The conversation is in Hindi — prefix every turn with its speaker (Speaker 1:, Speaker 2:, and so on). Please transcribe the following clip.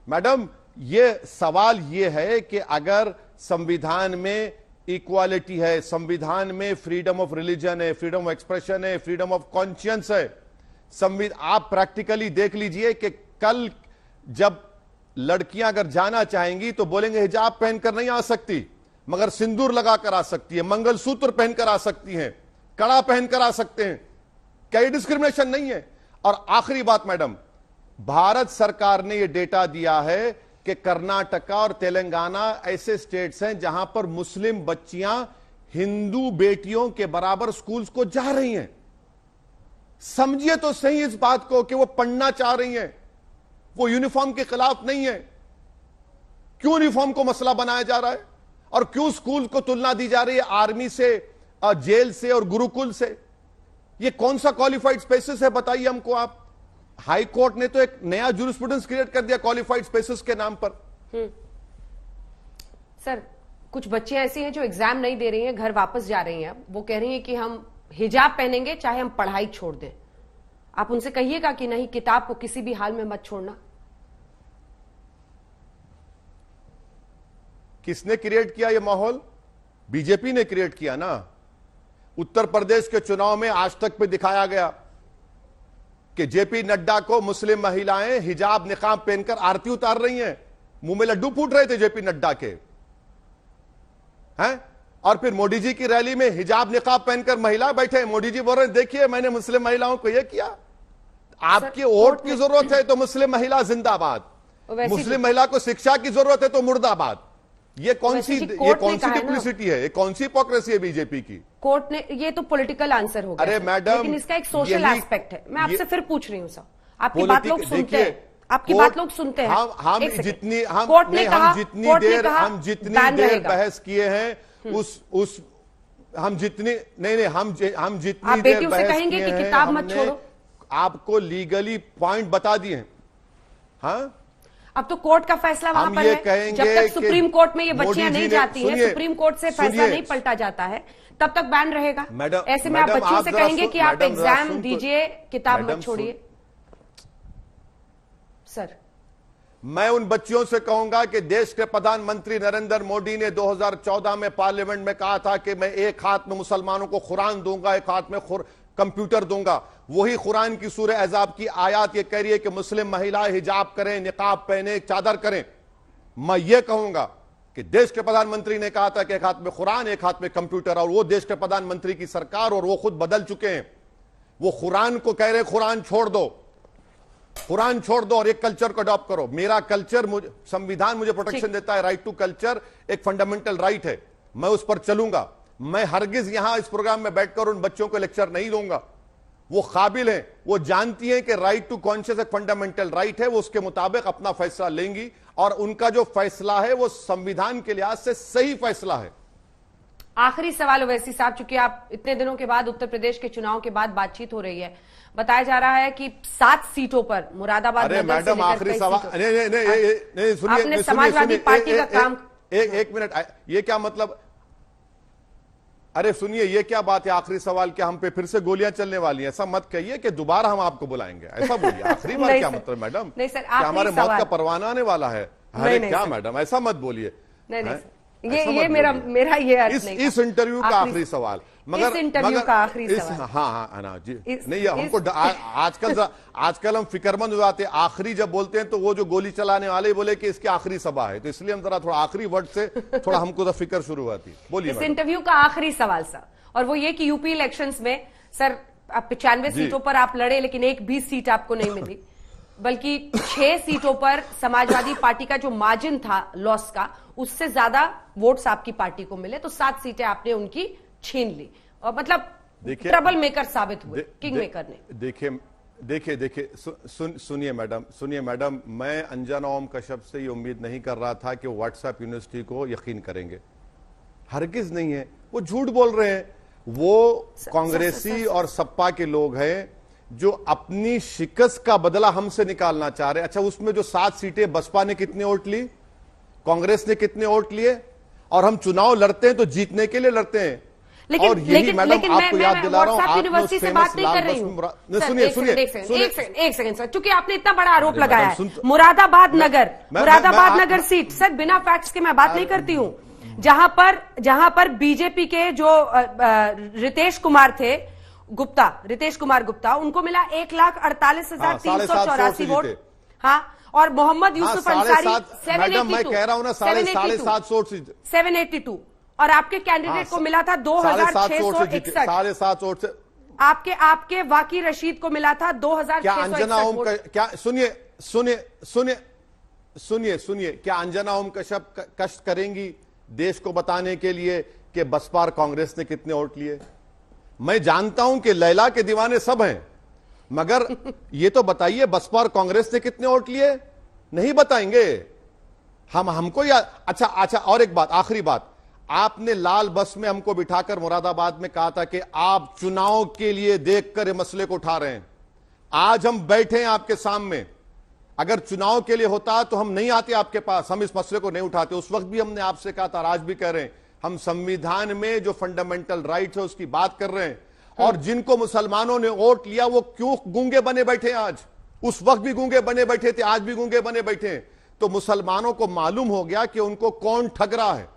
Speaker 1: मैडम, ये सवाल ये है कि अगर संविधान में इक्वालिटी है, संविधान में फ्रीडम ऑफ रिलीजन है, फ्रीडम ऑफ एक्सप्रेशन है, फ्रीडम ऑफ कॉन्शियंस है, आप प्रैक्टिकली देख लीजिए कि कल जब लड़कियां अगर जाना चाहेंगी तो बोलेंगे हिजाब पहनकर नहीं आ सकती, मगर सिंदूर लगाकर आ सकती है, मंगलसूत्र पहनकर आ सकती हैं, कड़ा पहनकर आ सकते हैं, कई डिस्क्रिमिनेशन नहीं है। और आखिरी बात मैडम, भारत सरकार ने यह डेटा दिया है कि कर्नाटका और तेलंगाना ऐसे स्टेट्स हैं जहां पर मुस्लिम बच्चियां हिंदू बेटियों के बराबर स्कूल्स को जा रही हैं। समझिए तो सही इस बात को कि वो पढ़ना चाह रही हैं, वो यूनिफॉर्म के खिलाफ नहीं है। क्यों यूनिफॉर्म को मसला बनाया जा रहा है और क्यों स्कूल को तुलना दी जा रही है आर्मी से, जेल से और गुरुकुल से? ये कौन सा क्वालिफाइड स्पेसिस है बताइए हमको आप। हाई कोर्ट ने तो एक नया जूरिस्प्रूडेंस क्रिएट कर दिया क्वालिफाइड स्पेसिस के नाम पर।
Speaker 2: सर, कुछ बच्चे ऐसे हैं जो एग्जाम नहीं दे रही हैं, घर वापस जा रही हैं, वो कह रही हैं कि हम हिजाब पहनेंगे चाहे हम पढ़ाई छोड़ दें। आप उनसे कहिएगा कि नहीं, किताब को किसी भी हाल में मत छोड़ना।
Speaker 1: किसने क्रिएट किया यह माहौल? बीजेपी ने क्रिएट किया ना। उत्तर प्रदेश के चुनाव में आज तक पे दिखाया गया कि जेपी नड्डा को मुस्लिम महिलाएं हिजाब निकाब पहनकर आरती उतार रही हैं। मुंह में लड्डू फूट रहे थे जेपी नड्डा के, हैं? और फिर मोदी जी की रैली में हिजाब निकाब पहनकर महिला बैठे, मोदी जी बोल रहे हैं देखिए मैंने मुस्लिम महिलाओं को यह किया। आपकी वोट की जरूरत है तो मुस्लिम महिला जिंदाबाद, मुस्लिम महिला को शिक्षा की जरूरत है तो मुर्दाबाद। ये कौन सी डिप्लिसिटी है, ये कौन सी हिपोक्रेसी है बीजेपी की?
Speaker 2: कोर्ट ने, ये तो पॉलिटिकल आंसर हो गया।
Speaker 1: अरे मैडम,
Speaker 2: लेकिन इसका एक सोशल एस्पेक्ट है। मैं आपसे फिर पूछ रही हूँ सर, आपकी बात लोग सुनते हैं, आपकी बात लोग सुनते हैं।
Speaker 1: हम जितनी देर बहस किए हैं हम जितनी देर बहस
Speaker 2: कहेंगे कि किताब मत छोड़ो,
Speaker 1: आपको लीगली पॉइंट बता दिए हैं। हाँ,
Speaker 2: अब तो कोर्ट का फैसला वहां पर है। जब तक सुप्रीम कोर्ट में ये बच्चियां नहीं जाती हैं, सुप्रीम कोर्ट से फैसला नहीं पलटा जाता है, तब तक बैन रहेगा। ऐसे में आप बच्चों से कहेंगे कि आप एग्जाम दीजिए, किताब मत छोड़िए। सर,
Speaker 1: मैं उन बच्चियों से कहूंगा कि देश के प्रधानमंत्री नरेंद्र मोदी ने 2014 में पार्लियामेंट में कहा था कि मैं एक हाथ में मुसलमानों को कुरान दूंगा, एक हाथ में कंप्यूटर दूंगा। वही कुरान की सूरह अहज़ाब की आयत ये कह रही है कि मुस्लिम महिलाएं हिजाब करें, निकाब पहने, चादर करें। मैं ये कहूंगा कि देश के प्रधानमंत्री ने कहा था कि एक हाथ में कुरान, एक हाथ में कंप्यूटर, और वो देश के प्रधानमंत्री की सरकार और वो खुद बदल चुके हैं। वो कुरान को कह रहे कुरान छोड़ दो, कुरान छोड़ दो और एक कल्चर को अडॉप्ट करो। मेरा कल्चर, संविधान मुझे प्रोटेक्शन देता है, राइट टू कल्चर एक फंडामेंटल राइट है, मैं उस पर चलूंगा। मैं हरगिज यहां इस प्रोग्राम में बैठकर उन बच्चों को लेक्चर नहीं दूंगा। वो काबिल हैं, वो जानती हैं कि राइट टू कॉन्शियस एक फंडामेंटल राइट है, वो उसके मुताबिक अपना फैसला लेंगी और उनका जो फैसला है वो संविधान के लिहाज से सही फैसला है।
Speaker 2: आखिरी सवाल ओवैसी साहब, चूंकि आप इतने दिनों के बाद उत्तर प्रदेश के चुनाव के बाद बातचीत हो रही है, बताया जा रहा है कि 7 सीटों पर मुरादाबाद,
Speaker 1: अरे मैडम आखिरी सवाल, नहीं
Speaker 2: सुनिए, समाजवादी पार्टी का काम,
Speaker 1: एक मिनट, ये क्या मतलब? अरे सुनिए, ये क्या बात है? आखिरी सवाल क्या हम पे फिर से गोलियां चलने वाली हैं? ऐसा मत कहिए कि दोबारा हम आपको बुलाएंगे, ऐसा बोलिए। आखिरी बार क्या मतलब मैडम?
Speaker 2: नहीं सर,
Speaker 1: क्या हमारे मौत का परवाना आने वाला है? अरे क्या मैडम, ऐसा मत बोलिए।
Speaker 2: ये मेरा ये अर्थ नहीं।
Speaker 1: इस इंटरव्यू का आखिरी सवाल, मगर
Speaker 2: इंटरव्यू का आखिरी सवाल,
Speaker 1: हाँ जी, नहीं हमको आजकल हम फिक्रमंद हो जाते हैं। आखिरी जब बोलते हैं तो वो जो गोली चलाने वाले बोले कि इसकी आखिरी सभा है, तो इसलिए हम जरा थोड़ा आखिरी वर्ड से थोड़ा हमको तो फिक्र शुरू हुआ थी। बोलिए।
Speaker 2: इस इंटरव्यू का आखिरी सवाल सर, और वो ये कि यूपी इलेक्शंस में सर 95 सीटों पर आप लड़े, लेकिन एक भी सीट आपको नहीं मिली, बल्कि 6 सीटों पर समाजवादी पार्टी का जो मार्जिन था लॉस का, उससे ज्यादा वोट्स आपकी पार्टी को मिले, तो 7 सीटें आपने उनकी छीन ली और मतलब ट्रबल मेकर साबित हुए, किंग मेकर ने।
Speaker 1: देखिए सुनिए मैडम, मैं अंजना ओम कश्यप से ये उम्मीद नहीं कर रहा था कि वो व्हाट्सएप यूनिवर्सिटी को यकीन करेंगे। हरगिज नहीं है, वो झूठ बोल रहे हैं। वो कांग्रेसी और सपा के लोग हैं जो अपनी शिकस्त का बदला हमसे निकालना चाह रहे हैं। अच्छा, उसमें जो 7 सीटें बसपा ने कितने वोट ली, कांग्रेस ने कितने वोट लिए? और हम चुनाव लड़ते हैं तो जीतने के लिए लड़ते हैं।
Speaker 2: लेकिन
Speaker 1: और यही
Speaker 2: लेकिन
Speaker 1: मैडम
Speaker 2: लेकिन
Speaker 1: आपको याद दिला रहा हूं,
Speaker 2: व्हाट्सएप
Speaker 1: आप
Speaker 2: यूनिवर्सिटी से बात नहीं कर रही हूँ।
Speaker 1: सुनिए सुनिए
Speaker 2: एक सेकंड सर, क्योंकि आपने इतना बड़ा आरोप लगाया है।
Speaker 1: सुन-
Speaker 2: मुरादाबाद नगर, मुरादाबाद
Speaker 1: मैं-
Speaker 2: नगर सीट, सर बिना फैक्ट्स के मैं बात नहीं करती हूँ। जहां पर बीजेपी के जो रितेश कुमार गुप्ता, उनको मिला 1,48,384 वोट। हाँ, और मोहम्मद यूसुफ अंसारी
Speaker 1: मैडम मैं कह रहा हूं ना 750
Speaker 2: 782, और आपके कैंडिडेट को मिला था 2,661।
Speaker 1: 7.5 वोट से
Speaker 2: आपके वाकी रशीद को मिला था 2,661
Speaker 1: क्या अंजना ओम
Speaker 2: वोट।
Speaker 1: क्या सुनिए क्या अंजना ओम कश्यप कष्ट करेंगी देश को बताने के लिए कि बसपा और कांग्रेस ने कितने वोट लिए? मैं जानता हूं कि लैला के दीवाने सब हैं, मगर ये तो बताइए बसपा और कांग्रेस ने कितने वोट लिए? नहीं बताएंगे हमको याद। अच्छा, और एक बात, आखिरी बात, आपने लाल बस में हमको बिठाकर मुरादाबाद में कहा था कि आप चुनाव के लिए देखकर ये मसले को उठा रहे हैं। आज हम बैठे हैं आपके सामने, अगर चुनाव के लिए होता तो हम नहीं आते आपके पास, हम इस मसले को नहीं उठाते। उस वक्त भी हमने आपसे कहा था, आज भी कह रहे हैं, हम संविधान में जो फंडामेंटल राइट्स है उसकी बात कर रहे हैं। और जिनको मुसलमानों ने वोट लिया वो क्यों गूंगे बने बैठे हैं आज? उस वक्त भी गूंगे बने बैठे थे, आज भी गूंगे बने बैठे हैं। तो मुसलमानों को मालूम हो गया कि उनको कौन ठग रहा है।